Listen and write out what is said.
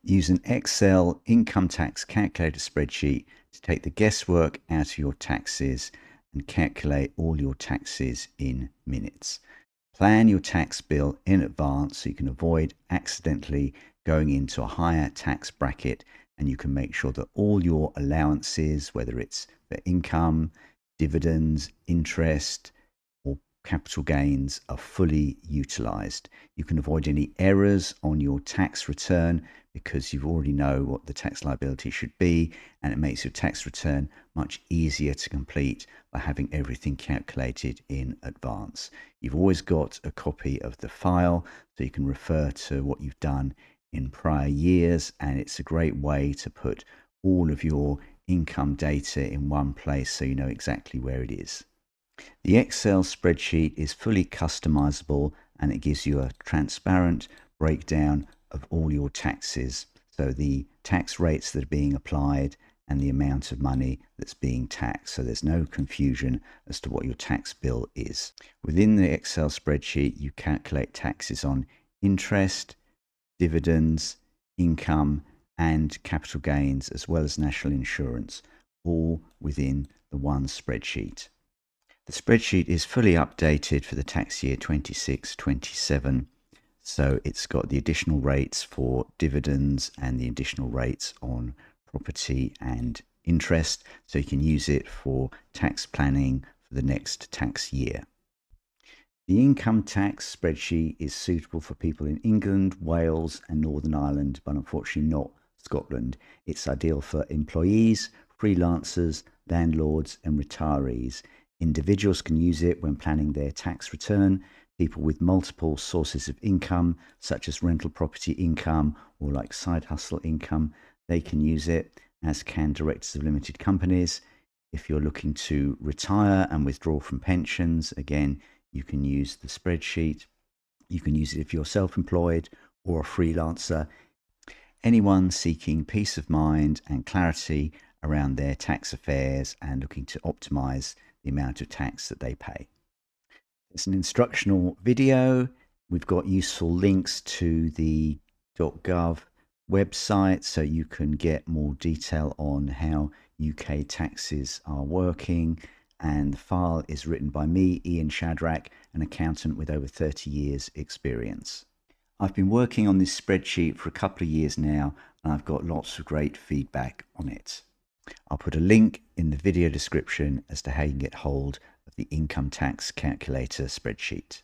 Use an Excel income tax calculator spreadsheet to take the guesswork out of your taxes and calculate all your taxes in minutes. Plan your tax bill in advance so you can avoid accidentally going into a higher tax bracket, and you can make sure that all your allowances, whether it's for income, dividends, interest, or capital gains, are fully utilized. You can avoid any errors on your tax return because you already know what the tax liability should be, and it makes your tax return much easier to complete by having everything calculated in advance. You've always got a copy of the file so you can refer to what you've done in prior years, and it's a great way to put all of your income data in one place so you know exactly where it is. The Excel spreadsheet is fully customizable, and it gives you a transparent breakdown of all your taxes. So the tax rates that are being applied and the amount of money that's being taxed. So there's no confusion as to what your tax bill is. Within the Excel spreadsheet, you calculate taxes on interest, dividends, income, and capital gains, as well as national insurance, all within the one spreadsheet. The spreadsheet is fully updated for the tax year 26-27. So it's got the additional rates for dividends and the additional rates on property and interest. So you can use it for tax planning for the next tax year. The income tax spreadsheet is suitable for people in England, Wales, and Northern Ireland, but unfortunately not Scotland. It's ideal for employees, freelancers, landlords, and retirees. Individuals can use it when planning their tax return. People with multiple sources of income, such as rental property income or like side hustle income, they can use it, as can directors of limited companies. If you're looking to retire and withdraw from pensions, again, you can use the spreadsheet. You can use it if you're self-employed or a freelancer. Anyone seeking peace of mind and clarity around their tax affairs and looking to optimize the amount of tax that they pay. It's an instructional video. We've got useful links to the .gov website so you can get more detail on how UK taxes are working. And the file is written by me, Ian Shadrack, an accountant with over 30 years experience. I've been working on this spreadsheet for a couple of years now, and I've got lots of great feedback on it. I'll put a link in the video description as to how you can get hold of the income tax calculator spreadsheet.